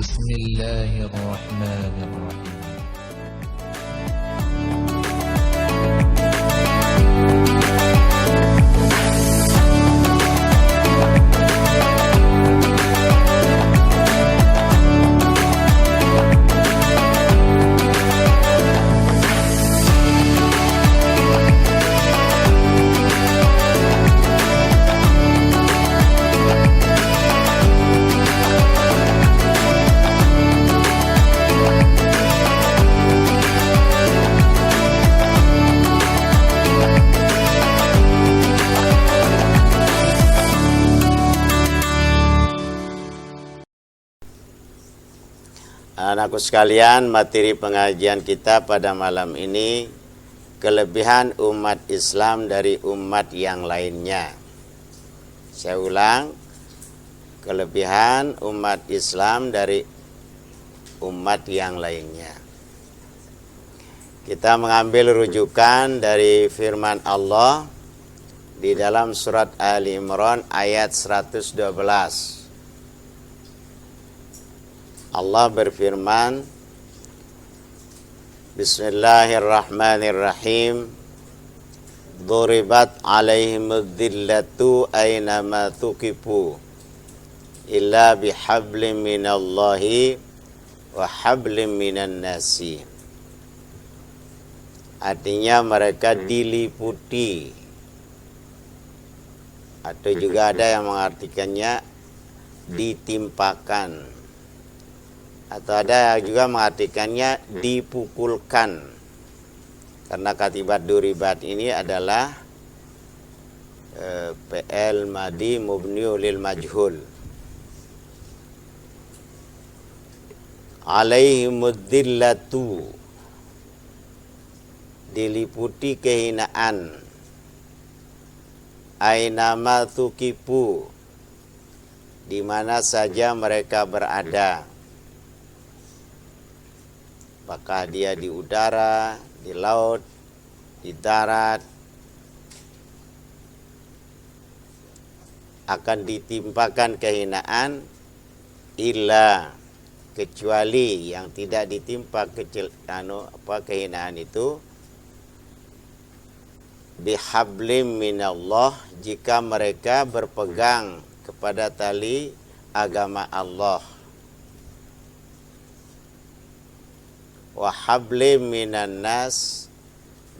بسم الله الرحمن الرحيم. Anakku sekalian, materi pengajian kita pada malam ini kelebihan umat Islam dari umat yang lainnya. Saya ulang, kelebihan umat Islam dari umat yang lainnya. Kita mengambil rujukan dari firman Allah di dalam surat Ali Imran ayat 112. Allah berfirman, Bismillahirrahmanirrahim, Duribat alaihimud dhillatu aynama tuqifu illa bihablim minallahi wa hablim minan nasi. Artinya mereka diliputi, atau juga ada yang mengartikannya ditimpakan, atau ada juga mengartikannya dipukulkan, karena katibat duribat ini adalah PL madi mubniu lil majhul. Alaihimud dhillatu, diliputi kehinaan, ainama tuqifu, di mana saja mereka berada, apakah dia di udara, di laut, di darat, akan ditimpakan kehinaan, illa, kecuali yang tidak ditimpa kehinaan itu bihablim minallah, jika mereka berpegang kepada tali agama Allah, wa hablim minan nas,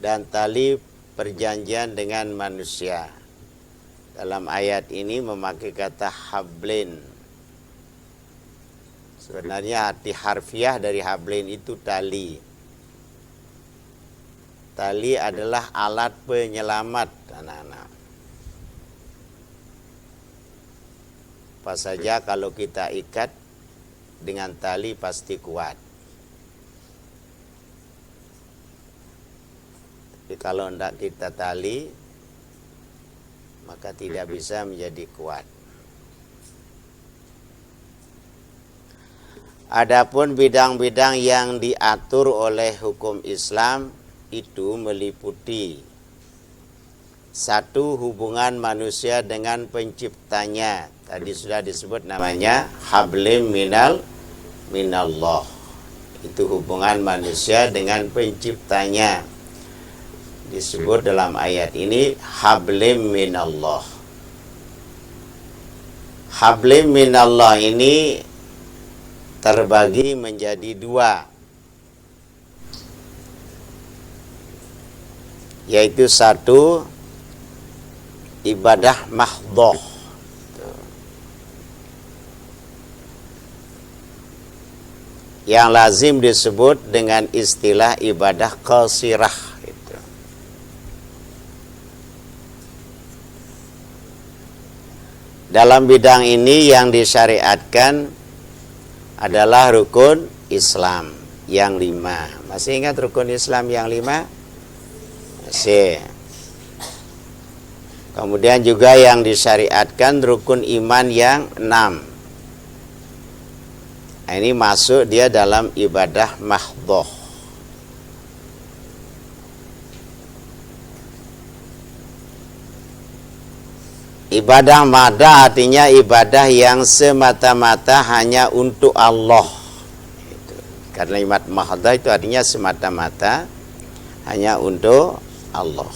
dan tali perjanjian dengan manusia. Dalam ayat ini memakai kata hablin. Sebenarnya arti harfiah dari hablin itu tali. Tali adalah alat penyelamat anak-anak. Apa saja kalau kita ikat dengan tali pasti kuat. Tapi kalau tidak kita tali, maka tidak bisa menjadi kuat. Adapun bidang-bidang yang diatur oleh hukum Islam itu meliputi: satu, hubungan manusia dengan penciptanya. Tadi sudah disebut namanya hablim minallah. Itu hubungan manusia dengan penciptanya. Disebut dalam ayat ini hablim minallah. Hablim minallah ini terbagi menjadi dua, yaitu satu, ibadah mahdhah, yang lazim disebut dengan istilah ibadah qasirah. Dalam bidang ini yang disyariatkan adalah rukun Islam yang 5. Masih ingat rukun Islam yang 5? Masih. Kemudian juga yang disyariatkan rukun iman yang 6. Nah, ini masuk dia dalam ibadah mahdhah. Ibadah mahdah artinya ibadah yang semata-mata hanya untuk Allah. Karena kalimat mahdah itu artinya semata-mata hanya untuk Allah.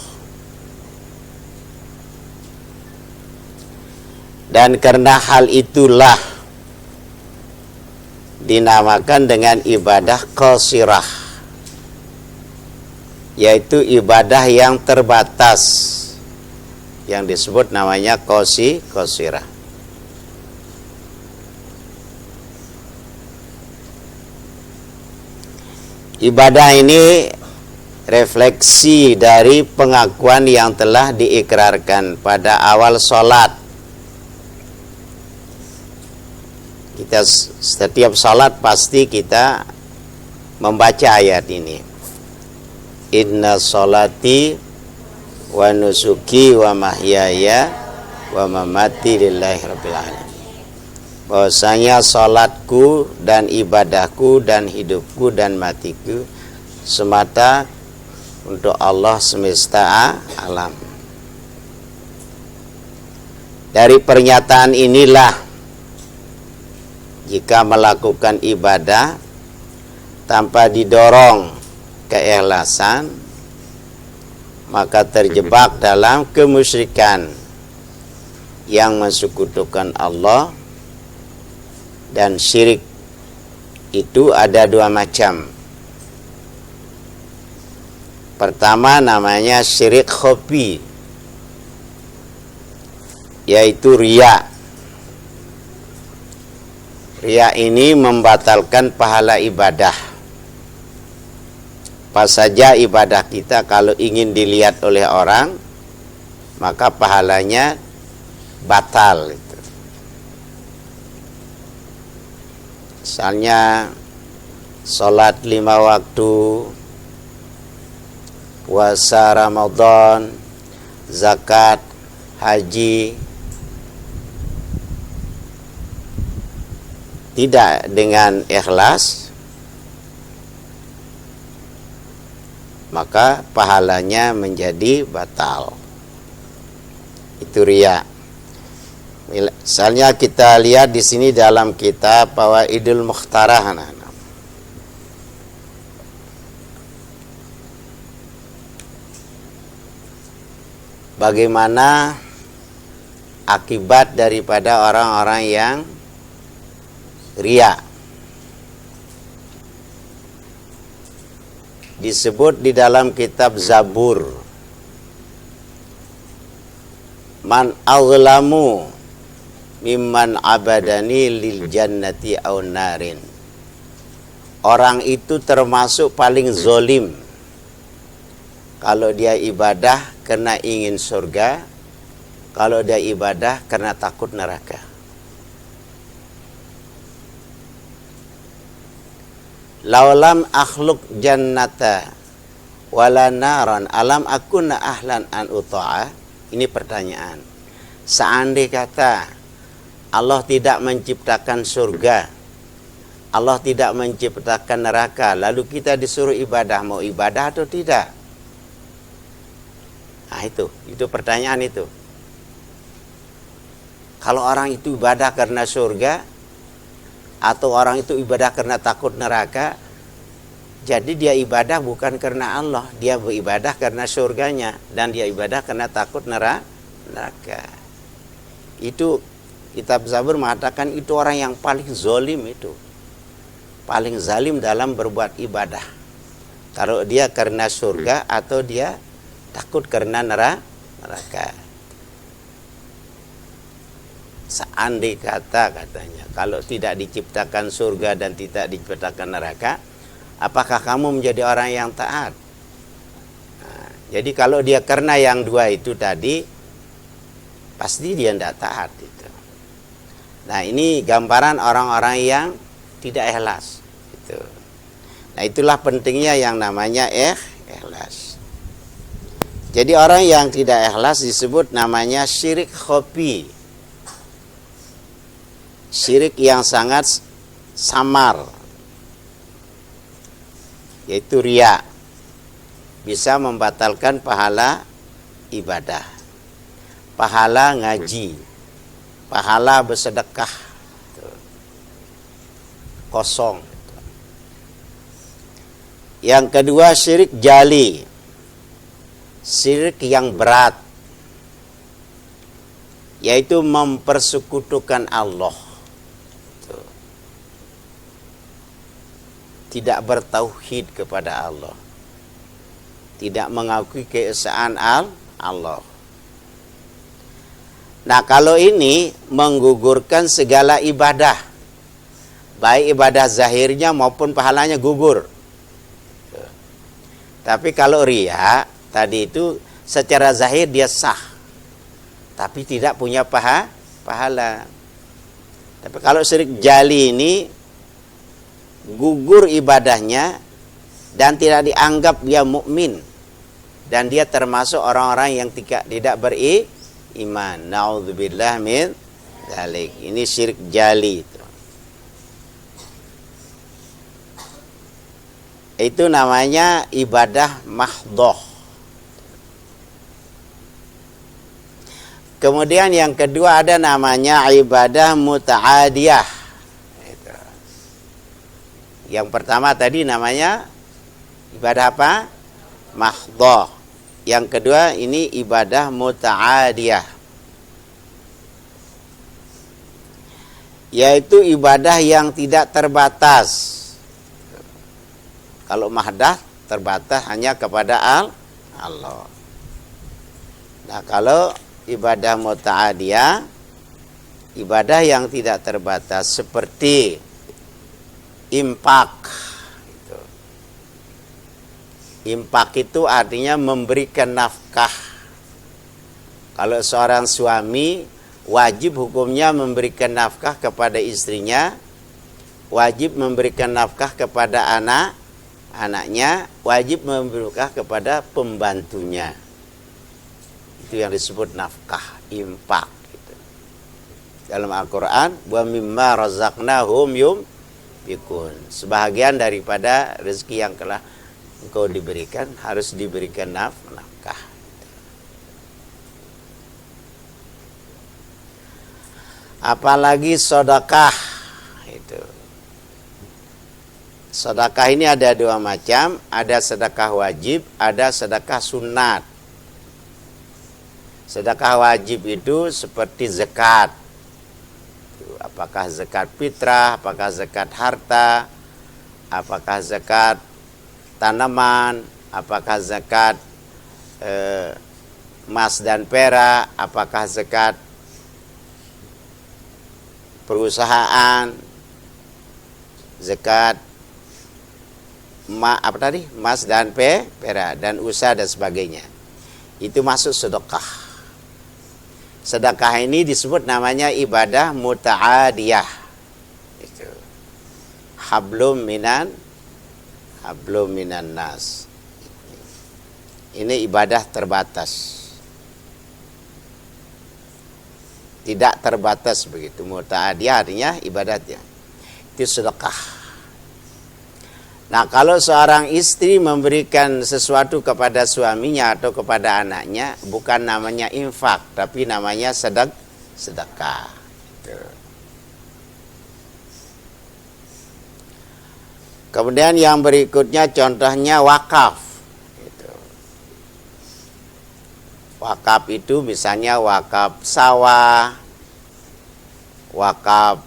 Dan karena hal itulah dinamakan dengan ibadah qasirah, yaitu ibadah yang terbatas, yang disebut namanya qasirah. Ibadah ini refleksi dari pengakuan yang telah diikrarkan pada awal sholat. Kita setiap sholat pasti kita membaca ayat ini. Inna sholati wa nusuki wa mahyaya wa mamati lillahi rabbil alamin. Bahwasanya salatku dan ibadahku dan hidupku dan matiku semata untuk Allah semesta alam. Dari pernyataan inilah, jika melakukan ibadah tanpa didorong keikhlasan, maka terjebak dalam kemusyrikan yang mensekutukan Allah. Dan syirik itu ada dua macam. Pertama namanya syirik khafi, yaitu riya. Riya ini membatalkan pahala ibadah. Apa saja ibadah kita kalau ingin dilihat oleh orang, maka pahalanya batal. Misalnya sholat 5 waktu, puasa Ramadan, zakat, haji, tidak dengan ikhlas, maka pahalanya menjadi batal. Itu riya. Misalnya kita lihat di sini dalam kitab Fawaidul Mukhtarah. Bagaimana akibat daripada orang-orang yang riya. Disebut di dalam kitab Zabur, man aghlamu mimman abadani lil jannati aw narin. Orang itu termasuk paling zolim kalau dia ibadah karena ingin surga, kalau dia ibadah karena takut neraka. Laulam akhluk jannata wala naran alam akuna ahlan an uta'a. Ini pertanyaan. Seandainya kata Allah tidak menciptakan surga, Allah tidak menciptakan neraka, lalu kita disuruh ibadah, mau ibadah atau tidak? Nah itu pertanyaan itu. Kalau orang itu ibadah karena surga, atau orang itu ibadah karena takut neraka, jadi dia ibadah bukan karena Allah, dia beribadah karena surganya, dan dia ibadah karena takut neraka. Itu kitab Zabur mengatakan itu orang yang paling zolim, itu paling zalim dalam berbuat ibadah. Kalau dia karena surga atau dia takut karena neraka. Seandainya katanya, kalau tidak diciptakan surga dan tidak diciptakan neraka, apakah kamu menjadi orang yang taat? Nah, jadi kalau dia karena yang dua itu tadi, pasti dia tidak taat itu. Nah, ini gambaran orang-orang yang tidak ikhlas itu. Nah, itulah pentingnya yang namanya ikhlas. Jadi orang yang tidak ikhlas disebut namanya syirik khafi. Syirik yang sangat samar, yaitu riya, bisa membatalkan pahala ibadah. pahala ngaji, pahala bersedekah, kosong. Yang kedua syirik jali, syirik yang berat, yaitu mempersekutukan Allah, tidak bertauhid kepada Allah, tidak mengakui keesaan Allah. Nah, kalau ini menggugurkan segala ibadah, baik ibadah zahirnya maupun pahalanya gugur. Tapi kalau riya tadi itu secara zahir dia sah, tapi tidak punya pahala. Tapi kalau syirik jali ini gugur ibadahnya dan tidak dianggap dia mukmin, dan dia termasuk orang-orang yang tidak beriman. Naudzubillah min dzalik. Ini syirik jali itu. Itu namanya ibadah mahdhah. Kemudian yang kedua ada namanya ibadah muta'adiyah. Yang pertama tadi namanya ibadah apa? Mahdhah. Yang kedua ini ibadah muta'adiyah, yaitu ibadah yang tidak terbatas. Kalau mahdah terbatas hanya kepada Allah. Nah, kalau ibadah muta'adiyah, ibadah yang tidak terbatas seperti infak. Infak itu artinya memberikan nafkah. Kalau seorang suami wajib hukumnya memberikan nafkah kepada istrinya, wajib memberikan nafkah kepada anaknya, wajib memberikan nafkah kepada pembantunya. Itu yang disebut nafkah, infak. Gitu. Dalam Al-Quran, wa mimma razaqnahum yunfiqun. Sebahagian daripada rezeki yang telah engkau diberikan harus diberikan nafkah. Apalagi sedekah itu. Sedekah ini ada dua macam, ada sedekah wajib, ada sedekah sunat. Sedekah wajib itu seperti zakat. Apakah zakat fitrah, apakah zakat harta, apakah zakat tanaman, apakah zakat emas dan perak, apakah zakat perusahaan, zakat emas dan perak dan usaha dan sebagainya. Itu masuk sedekah. Sedekah ini disebut namanya ibadah muta'adiyah. Itu. Hablum minan nas. Ini ibadah terbatas. Tidak terbatas begitu. Muta'adiyah artinya ibadatnya. Itu sedekah. Nah, kalau seorang istri memberikan sesuatu kepada suaminya atau kepada anaknya, bukan namanya infak, tapi namanya sedekah. Kemudian yang berikutnya contohnya wakaf. Wakaf itu misalnya wakaf sawah, wakaf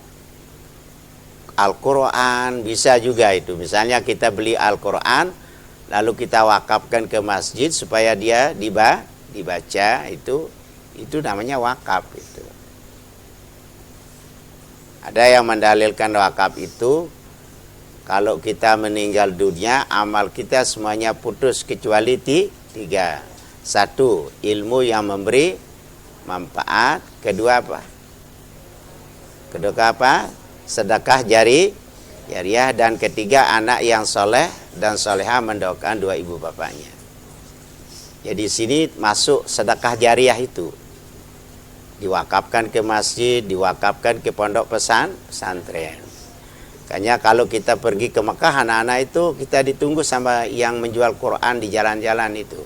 Al-Quran, bisa juga itu. Misalnya kita beli Al-Quran, lalu kita wakafkan ke masjid supaya dia dibaca, itu namanya wakaf. Itu. Ada yang mendalilkan wakaf itu, kalau kita meninggal dunia, amal kita semuanya putus kecuali tiga. Satu, ilmu yang memberi manfaat. Kedua apa? Sedekah jariah. Dan ketiga, anak yang soleh dan soleha mendoakan dua ibu bapaknya. Jadi sini masuk sedekah jariah itu. Diwakafkan ke masjid, diwakafkan ke pondok pesantren. Makanya kalau kita pergi ke Mekah, anak-anak itu kita ditunggu sama yang menjual Quran di jalan-jalan itu.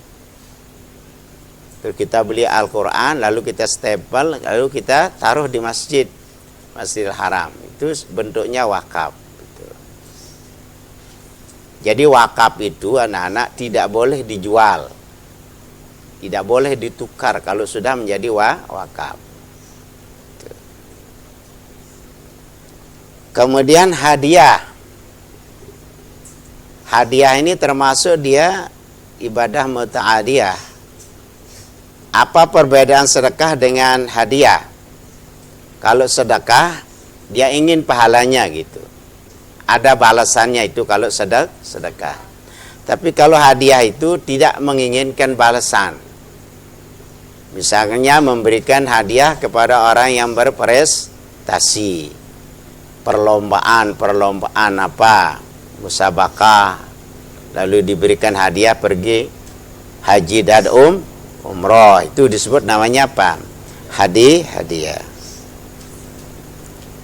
Terus kita beli Al-Quran, lalu kita stempel, lalu kita taruh di Masjidil Haram. Itu bentuknya wakaf. Gitu. Jadi wakaf itu anak-anak tidak boleh dijual, tidak boleh ditukar kalau sudah menjadi wakaf. Gitu. Kemudian hadiah. Hadiah ini termasuk dia ibadah muta'adiyah. Apa perbedaan sedekah dengan hadiah? Kalau sedekah, dia ingin pahalanya gitu. Ada balasannya itu kalau sedekah. Tapi kalau hadiah itu tidak menginginkan balasan. Misalnya memberikan hadiah kepada orang yang berprestasi. Perlombaan apa? Musabakah. Lalu diberikan hadiah pergi haji dan umroh, itu disebut namanya apa? Hadiah.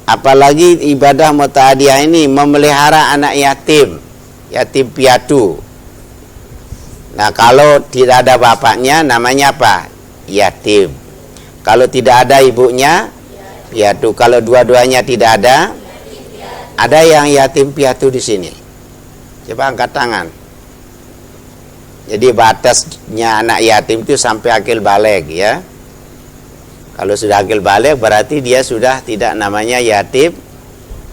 Apalagi ibadah muta'adiyah ini memelihara anak yatim piatu. Nah, kalau tidak ada bapaknya namanya apa? Yatim. Kalau tidak ada ibunya, piatu. Kalau dua-duanya tidak ada yang yatim piatu di sini. Coba angkat tangan. Jadi batasnya anak yatim itu sampai akil baligh ya. Kalau sudah akil baligh berarti dia sudah tidak namanya yatim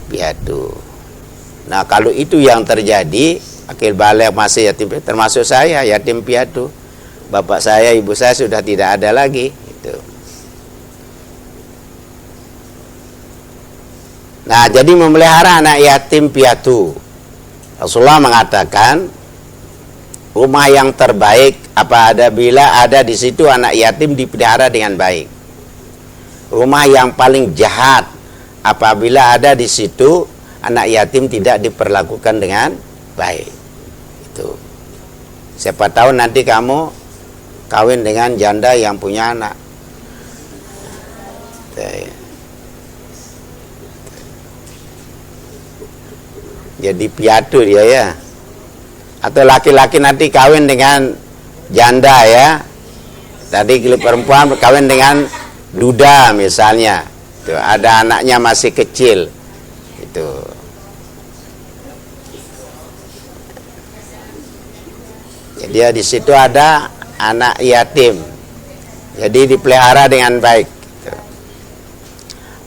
piatu. Nah, kalau itu yang terjadi, akil baligh masih yatim piatu, termasuk saya yatim piatu. Bapak saya, ibu saya sudah tidak ada lagi itu. Nah, jadi memelihara anak yatim piatu. Rasulullah mengatakan rumah yang terbaik bila ada di situ anak yatim dipelihara dengan baik. Rumah yang paling jahat apabila ada di situ anak yatim tidak diperlakukan dengan baik. Itu. Siapa tahu nanti kamu kawin dengan janda yang punya anak. Jadi piatu dia ya. Atau laki-laki nanti kawin dengan janda ya. Tadi perempuan kawin dengan duda misalnya. Itu ada anaknya masih kecil. Itu. Jadi di situ ada anak yatim. Jadi dipelihara dengan baik. Gitu.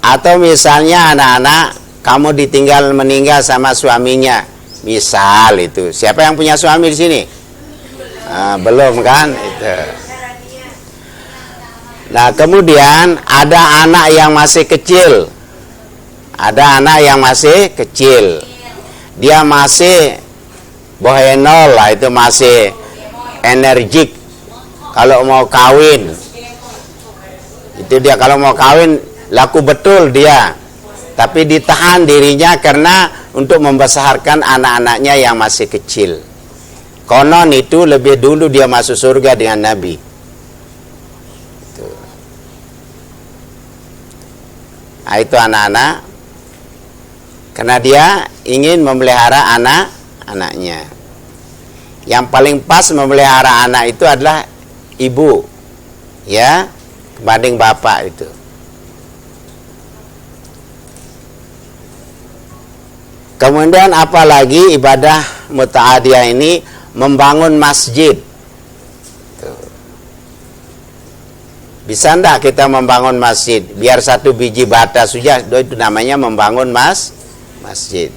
Atau misalnya anak-anak kamu meninggal sama suaminya. Misal itu. Siapa yang punya suami di sini? Belum kan? Itu. Nah, kemudian ada anak yang masih kecil. Ada anak yang masih kecil. Dia masih bohenol lah, itu masih energik. Kalau mau kawin. Itu dia kalau mau kawin laku betul dia. Tapi ditahan dirinya karena untuk membesarkan anak-anaknya yang masih kecil. Konon itu lebih dulu dia masuk surga dengan Nabi. Nah, itu anak-anak karena dia ingin memelihara anak-anaknya. Yang paling pas memelihara anak itu adalah ibu, ya, dibanding bapak itu. Kemudian apalagi ibadah muta'adiyah ini membangun masjid. Bisa enggak kita membangun masjid? Biar satu biji bata saja, itu namanya membangun masjid.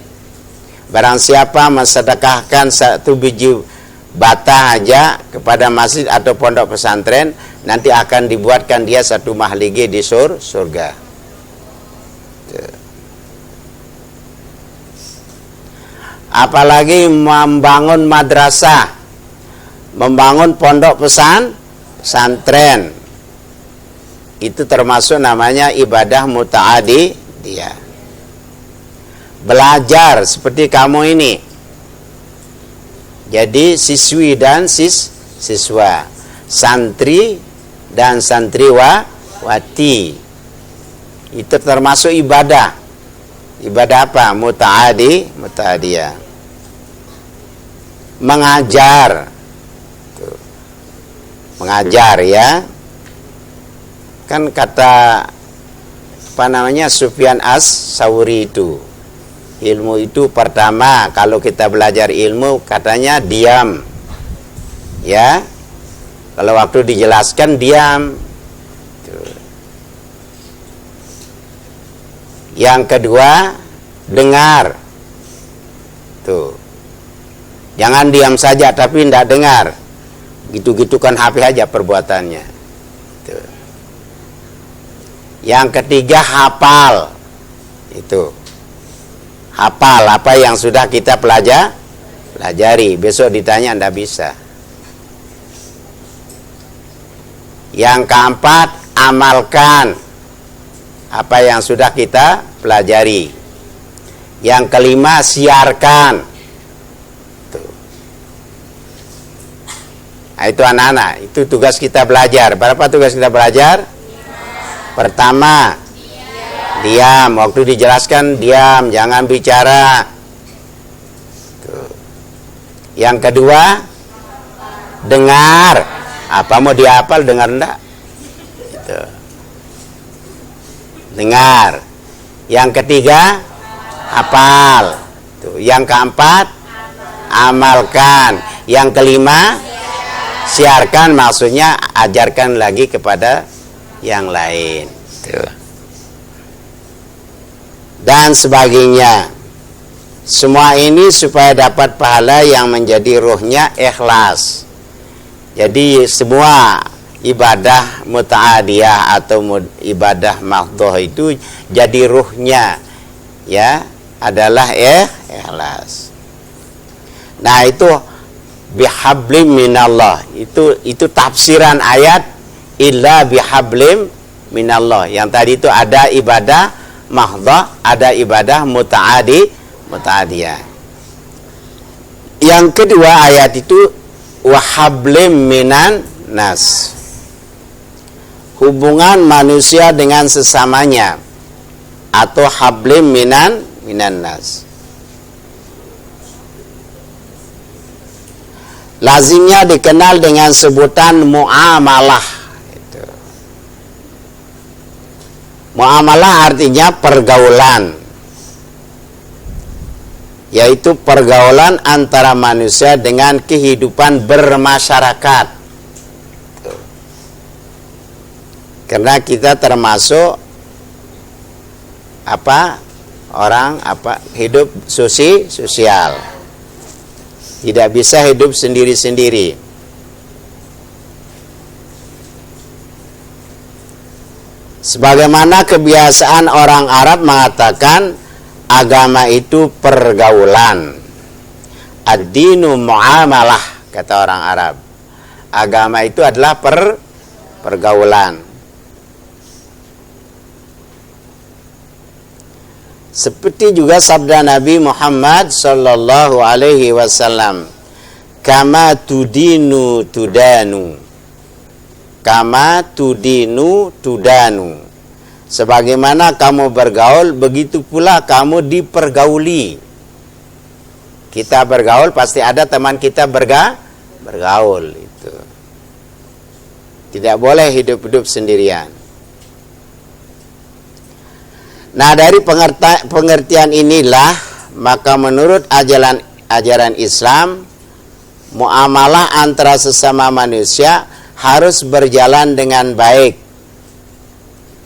Barang siapa mensedekahkan satu biji bata aja kepada masjid atau pondok pesantren, nanti akan dibuatkan dia satu mahlige di surga. Apalagi membangun madrasah, membangun pondok pesantren, itu termasuk namanya ibadah muta'adiyah. Belajar seperti kamu ini, jadi siswi dan siswa, santri dan santriwati, itu termasuk ibadah. Ibadah apa? Muta'adiyah. Mengajar ya, Kan kata apa namanya Sufyan As-Sauri itu, ilmu itu pertama kalau kita belajar ilmu katanya diam. Ya. Kalau waktu dijelaskan diam. Yang kedua dengar. Tuh. Jangan diam saja tapi tidak dengar. Gitu-gitu kan HP aja perbuatannya. Tuh. Yang ketiga hafal. Itu. Hafal apa yang sudah kita pelajari. Besok ditanya tidak bisa. Yang keempat amalkan apa yang sudah kita pelajari. Yang kelima siarkan. Tuh. Nah, itu anak-anak, itu tugas kita belajar. Berapa tugas kita belajar? Pertama, diam. Waktu dijelaskan diam, jangan bicara. Tuh. Yang kedua, dengar. Apa mau dihafal, dengar enggak? Gitu. Dengar. Yang ketiga, hafal. Tuh. Yang keempat, amalkan. Yang kelima, siarkan, maksudnya ajarkan lagi kepada yang lain. Tuh. Dan sebagainya. Semua ini supaya dapat pahala yang menjadi ruhnya ikhlas. Jadi semua ibadah muta'adiyah atau ibadah mahdhah itu jadi ruhnya ya adalah ikhlas. Nah, itu bihablim minallah. Itu tafsiran ayat illa bihablim minallah. Yang tadi itu ada ibadah mahdhah, ada ibadah muta'adiyah. Yang kedua ayat itu wahablim minan nas, hubungan manusia dengan sesamanya, atau hablim minan nas. Lazimnya dikenal dengan sebutan muamalah. Muamalah artinya pergaulan, yaitu pergaulan antara manusia dengan kehidupan bermasyarakat. Karena kita termasuk orang hidup sosial. Tidak bisa hidup sendiri-sendiri. Sebagaimana kebiasaan orang Arab mengatakan agama itu pergaulan. Ad-dinu muamalah, kata orang Arab. Agama itu adalah pergaulan. Seperti juga sabda Nabi Muhammad sallallahu alaihi wasallam, kama tudinu tudanu. Kama tudinu tudanu. Sebagaimana kamu bergaul, begitu pula kamu dipergauli. Kita bergaul, pasti ada teman kita bergaul. Itu. Tidak boleh hidup-hidup sendirian. Nah, dari pengertian inilah, maka menurut ajaran Islam, muamalah antara sesama manusia harus berjalan dengan baik.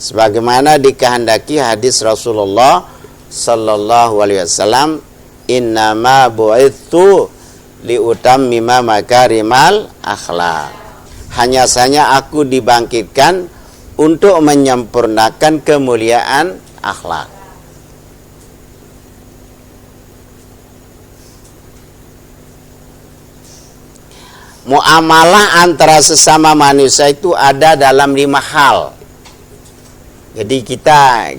Sebagaimana dikehendaki hadis Rasulullah sallallahu alaihi wasallam, innama bu'itsu liutammima makarimal akhlak. Hanya saja aku dibangkitkan untuk menyempurnakan kemuliaan akhlak. Muamalah antara sesama manusia itu ada dalam 5 hal. Jadi kita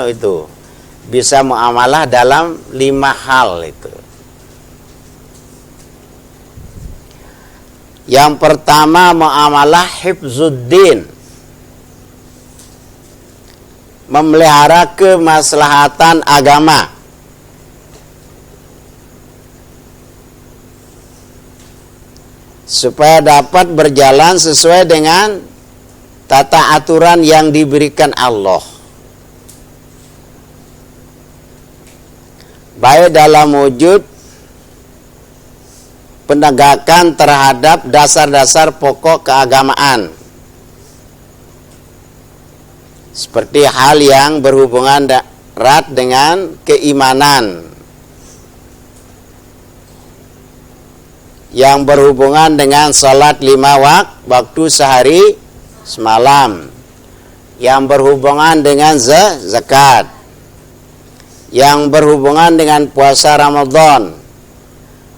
itu bisa muamalah dalam 5 hal itu. Yang pertama muamalah hifzuddin, memelihara kemaslahatan agama. Supaya dapat berjalan sesuai dengan tata aturan yang diberikan Allah, baik dalam wujud penegakan terhadap dasar-dasar pokok keagamaan, seperti hal yang berhubungan erat dengan keimanan, yang berhubungan dengan salat 5 waktu sehari semalam, yang berhubungan dengan zakat, yang berhubungan dengan puasa Ramadan,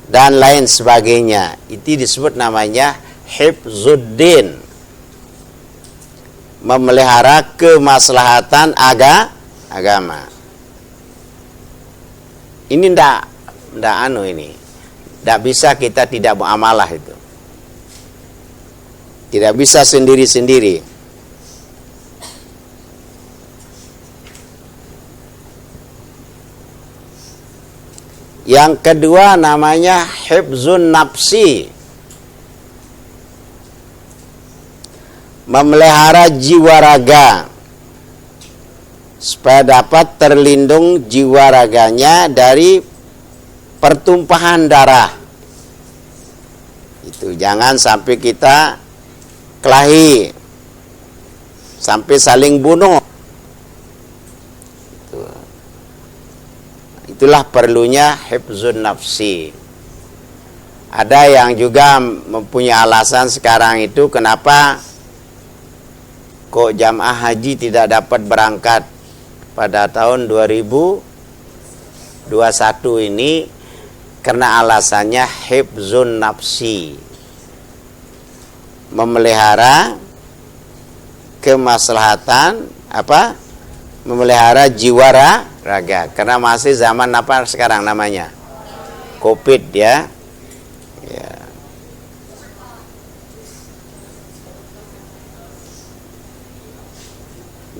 dan lain sebagainya. Itu disebut namanya hifzuddin, memelihara kemaslahatan agama. Ini ndak bisa kita tidak muamalah itu. Tidak bisa sendiri-sendiri. Yang kedua namanya hifzun nafsi, memelihara jiwa raga supaya dapat terlindung jiwa raganya dari pertumpahan darah. Itu jangan sampai kita kelahi, sampai saling bunuh. Itulah perlunya hifzun nafsi. Ada yang juga mempunyai alasan sekarang itu kenapa kok jamaah haji tidak dapat berangkat pada tahun 2021 ini, karena alasannya hifzun nafsi, memelihara kemaslahatan memelihara jiwa raga, karena masih zaman apa sekarang namanya COVID ya.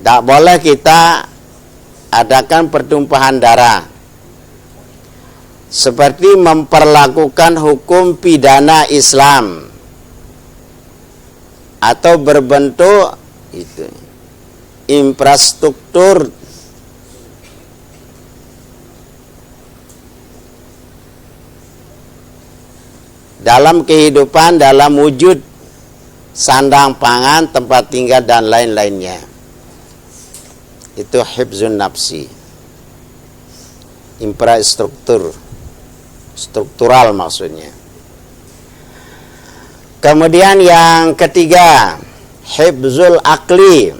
Tak boleh kita adakan pertumpahan darah, seperti memperlakukan hukum pidana Islam atau berbentuk itu infrastruktur dalam kehidupan, dalam wujud sandang pangan, tempat tinggal dan lain-lainnya. Itu hifzun nafsi, struktural maksudnya. Kemudian yang ketiga, hifzul akli,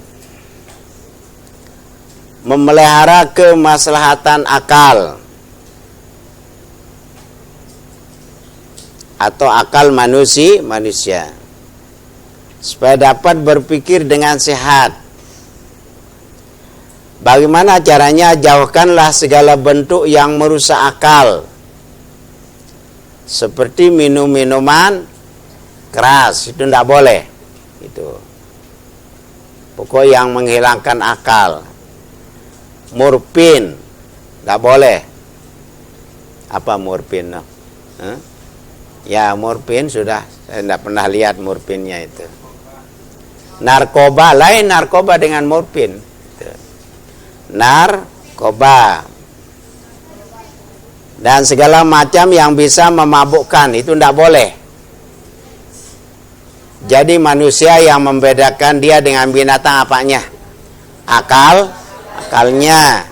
memelihara kemaslahatan akal atau akal manusia supaya dapat berpikir dengan sehat. Bagaimana caranya? Jauhkanlah segala bentuk yang merusak akal, seperti minum-minuman keras, itu tidak boleh. Itu pokok yang menghilangkan akal. Morfin tidak boleh. Apa morfin? Ya morfin sudah, saya tidak pernah lihat morfinnya itu. Narkoba, lain narkoba dengan morfin. Narkoba dan segala macam yang bisa memabukkan itu tidak boleh. Jadi manusia yang membedakan dia dengan binatang apanya? Akalnya.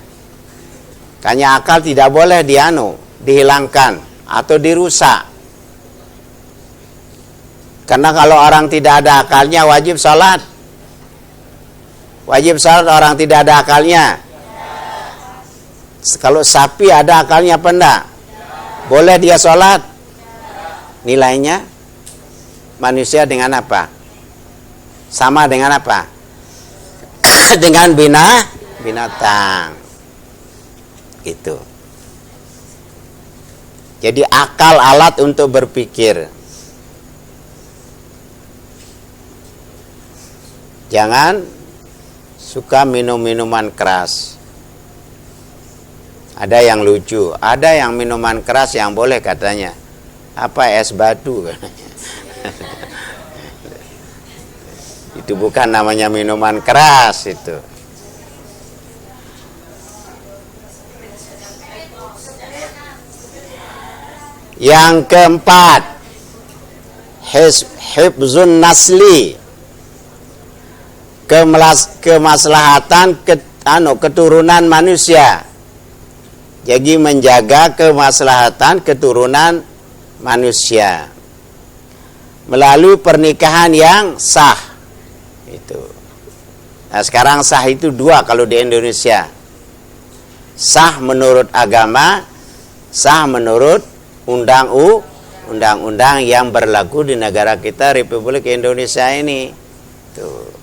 Makanya akal tidak boleh dihilangkan atau dirusak. Karena kalau orang tidak ada akalnya wajib salat. Wajib salat orang tidak ada akalnya. Kalau sapi ada akalnya apa enggak? Boleh dia sholat? Nilainya manusia dengan apa? Sama dengan apa? Dengan binatang. Itu. Jadi akal alat untuk berpikir. Jangan suka minum-minuman keras. Ada yang lucu, ada yang minuman keras yang boleh katanya. Apa es batu katanya. Itu bukan namanya minuman keras itu. Yang keempat, hifzun nasli, kemaslahatan keturunan manusia. Jadi menjaga kemaslahatan keturunan manusia melalui pernikahan yang sah. Itu. Nah, sekarang sah itu dua kalau di Indonesia. Sah menurut agama, sah menurut undang-undang yang berlaku di negara kita, Republik Indonesia ini. Tuh.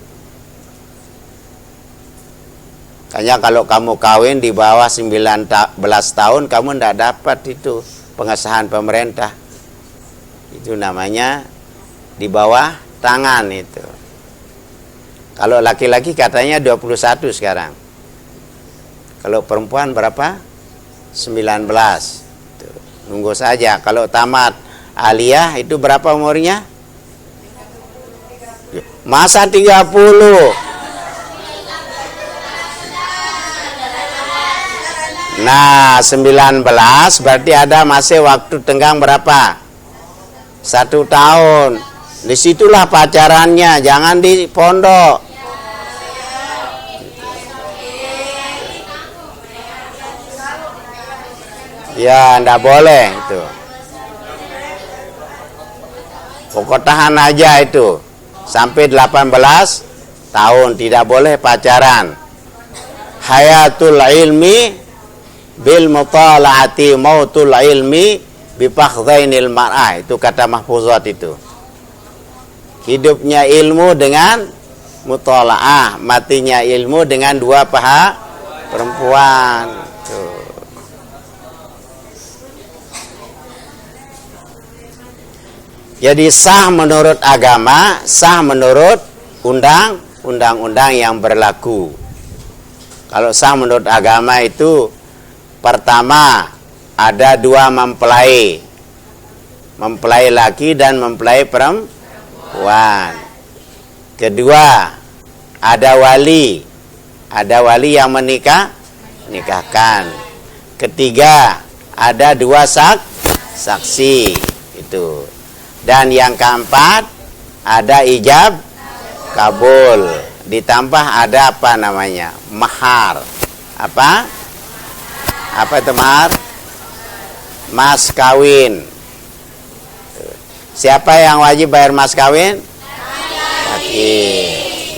Makanya kalau kamu kawin di bawah 19 tahun, kamu tidak dapat itu pengesahan pemerintah. Itu namanya di bawah tangan itu. Kalau laki-laki katanya 21 sekarang. Kalau perempuan berapa? 19. Tuh. Nunggu saja. Kalau tamat aliyah itu berapa umurnya? Masa 30? Nah, 19 berarti ada masih waktu tenggang berapa? 1 tahun. Disitulah pacarannya, jangan di pondok. Ya, ndak boleh itu. Pokok tahan aja itu. Sampai 18 tahun tidak boleh pacaran. Hayatul ilmi bil mutala'ati mautul ilmi bifakhdhainil mar'ah, itu kata mahfuzat itu. Hidupnya ilmu dengan mutala'ah, matinya ilmu dengan dua paha perempuan. Tuh. Jadi sah menurut agama, sah menurut undang-undang yang berlaku. Kalau sah menurut agama itu pertama, ada 2 mempelai. Mempelai laki dan mempelai perempuan. Kedua, ada wali. Ada wali yang menikahkan. Ketiga, ada 2 saksi. Itu. Dan yang keempat, ada ijab kabul. Ditambah ada apa namanya? Mahar. Apa itu mahar? Mas kawin. Siapa yang wajib bayar mas kawin? Laki.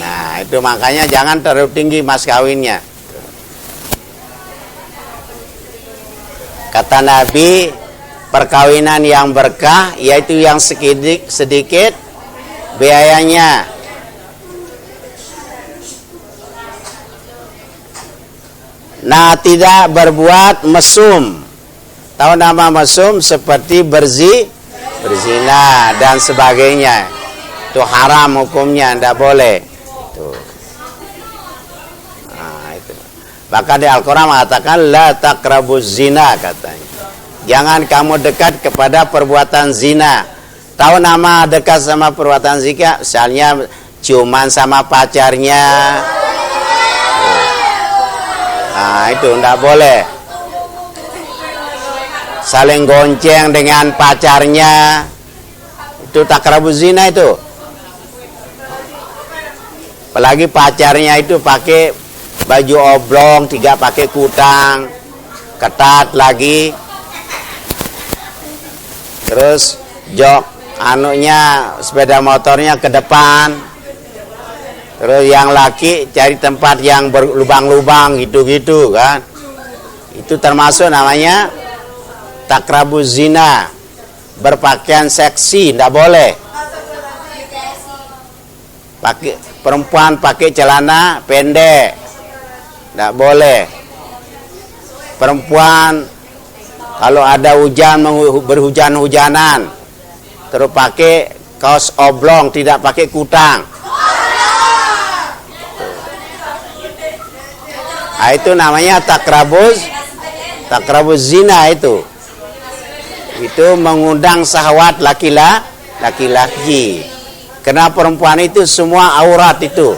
Nah, itu makanya jangan terlalu tinggi mas kawinnya. Kata Nabi, perkawinan yang berkah yaitu yang sedikit biayanya. Nah, tidak berbuat mesum. Tahu nama mesum? Seperti berzina dan sebagainya. Itu haram hukumnya, tidak boleh. Tuh. Nah, itu. Bahkan di Al-Quran mengatakan la taqrabuz zina, katanya. Jangan kamu dekat kepada perbuatan zina. Tahu nama dekat sama perbuatan zina? Misalnya ciuman sama pacarnya. Nah, itu tidak boleh. Saling gonceng dengan pacarnya, itu takrabuz zina itu. Apalagi pacarnya itu pakai baju oblong, 3 pakai kutang, ketat lagi. Terus jok sepeda motornya ke depan. Terus yang laki cari tempat yang berlubang-lubang gitu-gitu kan. Itu termasuk namanya takrabuz zina. Berpakaian seksi, tidak boleh. Perempuan pakai celana pendek, tidak boleh. Perempuan kalau ada hujan, berhujan-hujanan, terus pakai kaos oblong, tidak pakai kutang. Nah, itu namanya takrabuz zina itu. Itu mengundang syahwat laki-laki Karena perempuan itu semua aurat itu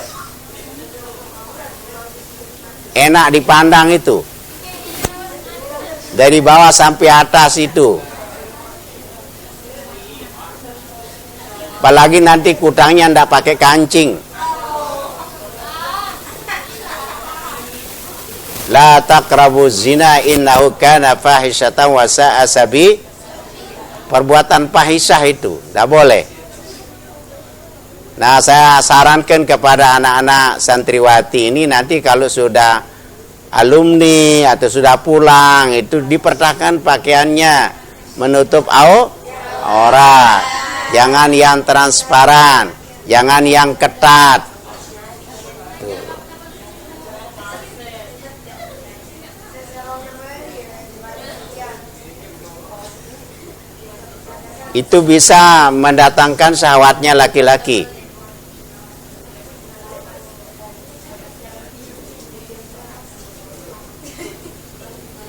enak dipandang itu, dari bawah sampai atas itu. Apalagi nanti kutangnya ndak pakai kancing. La taqrabu zina innahu kana fahishatan wa sa'a sabi. Perbuatan fahisyah itu ndak boleh. Nah, saya sarankan kepada anak-anak santriwati ini nanti kalau sudah alumni atau sudah pulang itu dipertahankan pakaiannya menutup aurat. Jangan yang transparan, jangan yang ketat. Itu bisa mendatangkan syahwatnya laki-laki.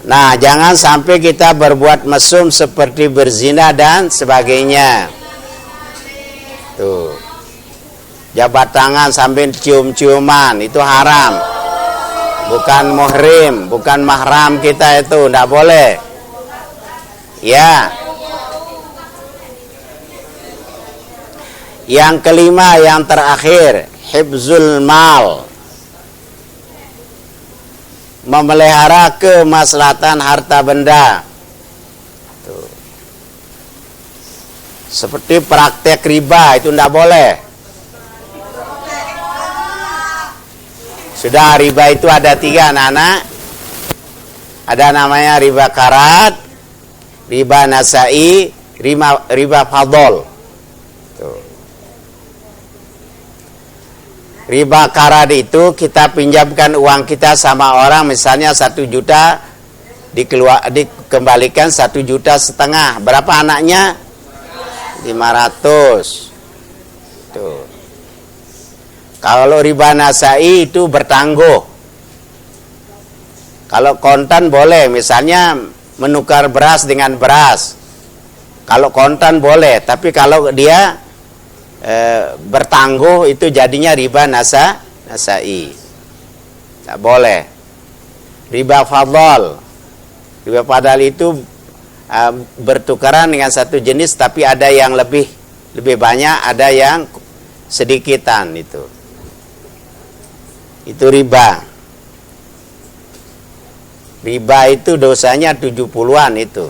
Nah, jangan sampai kita berbuat mesum seperti berzina dan sebagainya. Tuh. Jabat tangan sambil cium-ciuman itu haram. Bukan muhrim, bukan mahram kita itu, enggak boleh. Ya. Yang kelima, yang terakhir, hifzul mal. Memelihara kemaslahatan harta benda. Tuh. Seperti praktek riba itu tidak boleh. Sudah, riba itu ada 3 anak-anak. Ada namanya riba karat, riba nasai, riba fadol. Tuh. Riba karat itu kita pinjamkan uang kita sama orang, misalnya 1 juta dikembalikan 1,5 juta. Berapa anaknya? 500. Tuh. Kalau riba nasai itu bertangguh. Kalau kontan boleh, misalnya menukar beras dengan beras. Kalau kontan boleh, tapi kalau dia bertangguh itu jadinya riba nasai. Tak boleh. Riba fadl. Riba fadl itu bertukaran dengan satu jenis tapi ada yang lebih banyak, ada yang sedikitan itu. Itu riba. Riba itu dosanya 70-an itu.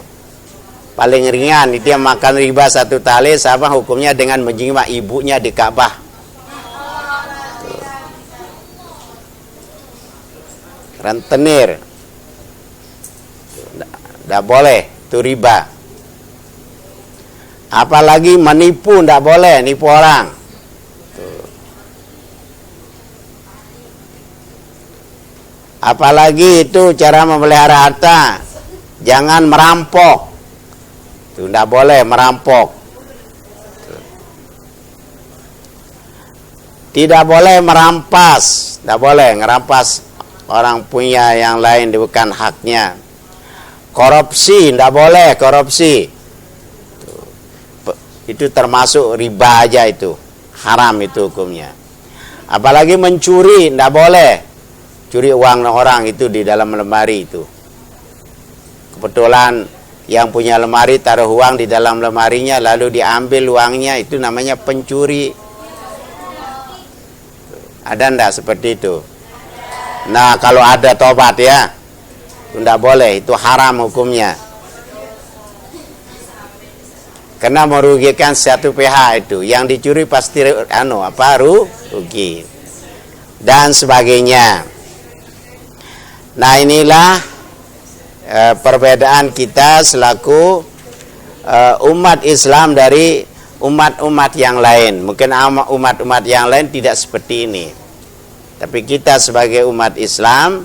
Paling ringan itu yang makan riba 1 tali sama hukumnya dengan menjima ibunya di Ka'bah. Rentenir. Tidak boleh, itu riba. Apalagi menipu, tidak boleh, nipu orang. Apalagi itu cara memelihara harta. Jangan merampok. Itu tidak boleh merampok. Tidak boleh merampas. Tidak boleh ngerampas orang punya yang lain bukan haknya. Korupsi, tidak boleh korupsi. Itu termasuk riba aja itu. Haram itu hukumnya. Apalagi mencuri, tidak boleh. Curi uang orang itu di dalam lemari itu. Kebetulan yang punya lemari taruh uang di dalam lemarinya lalu diambil uangnya, itu namanya pencuri. Ada ndak seperti itu? Nah, kalau ada tobat ya. Tidak boleh, itu haram hukumnya. Karena merugikan satu pihak itu. Yang dicuri pasti rugi. Dan sebagainya. Nah, inilah perbedaan kita selaku umat Islam dari umat-umat yang lain. Mungkin umat-umat yang lain tidak seperti ini. Tapi kita sebagai umat Islam,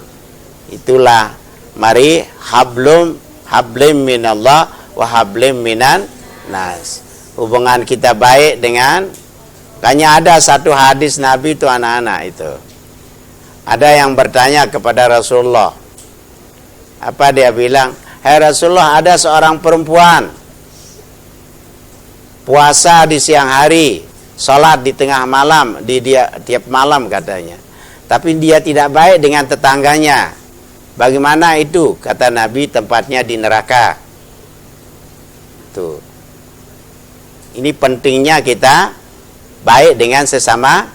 itulah mari hablim minallah wa hablim minan nas. Hubungan kita baik dengan, hanya ada satu hadis Nabi itu anak-anak itu. Ada yang bertanya kepada Rasulullah. Apa dia bilang? Hai Rasulullah, ada seorang perempuan puasa di siang hari, sholat di tengah malam, tiap malam katanya. Tapi dia tidak baik dengan tetangganya. Bagaimana itu? Kata Nabi, tempatnya di neraka. Tuh. Ini pentingnya kita baik dengan sesama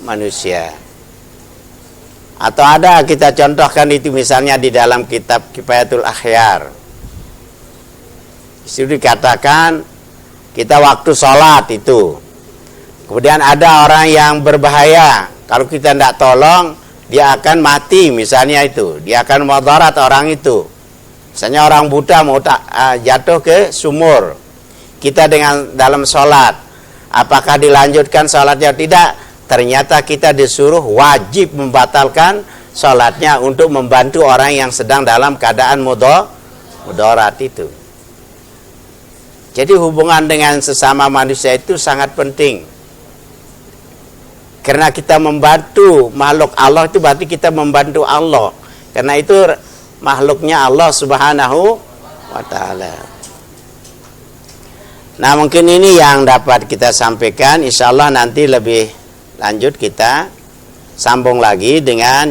manusia. Atau ada kita contohkan itu misalnya di dalam kitab Kifayatul Akhyar. Itu dikatakan kita waktu sholat itu. Kemudian ada orang yang berbahaya. Kalau kita tidak tolong, dia akan mati misalnya itu. Dia akan mudarat orang itu. Misalnya orang buta mau jatuh ke sumur. Kita dengan dalam sholat. Apakah dilanjutkan sholatnya? Tidak. Ternyata kita disuruh wajib membatalkan sholatnya untuk membantu orang yang sedang dalam keadaan mudarat itu. Jadi hubungan dengan sesama manusia itu sangat penting. Karena kita membantu makhluk Allah itu berarti kita membantu Allah. Karena itu makhluknya Allah Subhanahu wa ta'ala. Nah, mungkin ini yang dapat kita sampaikan. Insya Allah nanti lebih lanjut kita sambung lagi dengan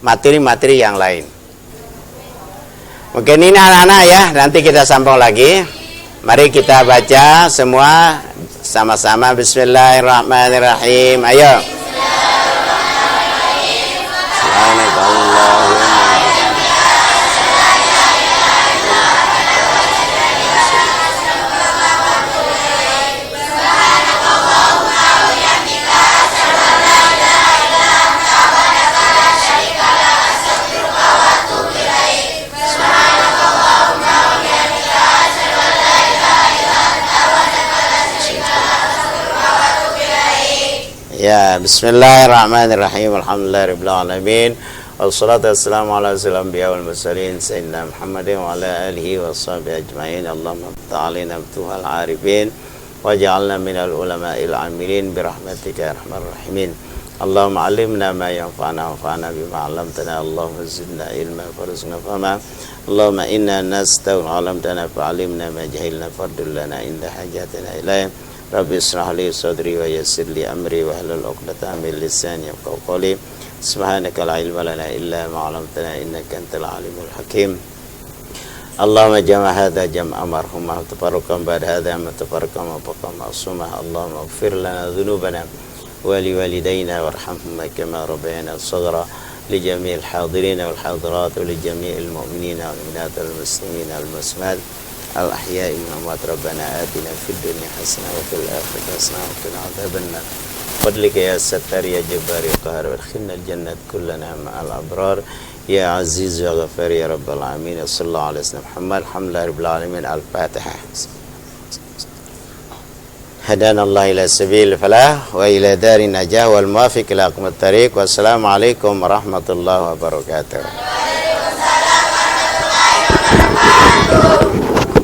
materi-materi yang lain. Mungkin ini anak-anak ya, nanti kita sambung lagi. Mari kita baca semua sama-sama. Bismillahirrahmanirrahim. Ayo. Ya, bismillahirrahmanirrahim. Alhamdulillahirabbil alamin. Wassalatu wassalamu ala asyrafil anbiya'i wal mursalin sayyidina Muhammadin wa ala alihi washabihi ajmain. Allahumma ta'alina bituhal arifin waj'alna minal ulama'il amilin birahmatika ya arhamar rahimin. Allahumma 'allimna ma yanfa'una wanfa'na bima 'allamtana. Allahumma zidna ilma warzuqna fahma. Allahumma inna nastaghfiruka 'allamtana fa'allimna ma jahilna fardul lana inda hajatina ilayhi. Rabbi israh li sadri wa yassir li amri wa hlul 'uqdatam min lisani yafqahu qawli. Subhanaka la ilma lana illa ma 'allamtana innaka antal alimul hakim. Allahumma jama' hadha jam'a marhumah wa tafarraqan ba'da hadha ma tafarraqan wa baqa ma'sumah. Allahumma ighfir lana dhunubana wa li walidayna warhamhum kama rabbayana shaghra. Li jami'il hadirin wal hadirat wa li jami'il mu'minina wal mu'minat wal muslimin wal muslimat الأحياء والأموات. ربنا آتنا في الدنيا حسنة وفي الآخرة حسنة وقنا عذاب النار. فضلك يا ستار يا جبار يا قهار وادخلنا الجنة كلنا مع الأبرار يا عزيز يا غفار يا رب العالمين. صلى الله عليه وسلم محمد. الحمد لله رب العالمين. الفاتحة. هدانا الله إلى سبيل الفلاح وإلى دار النجاة والموافق لأقم الطريق. والسلام عليكم ورحمة الله وبركاته.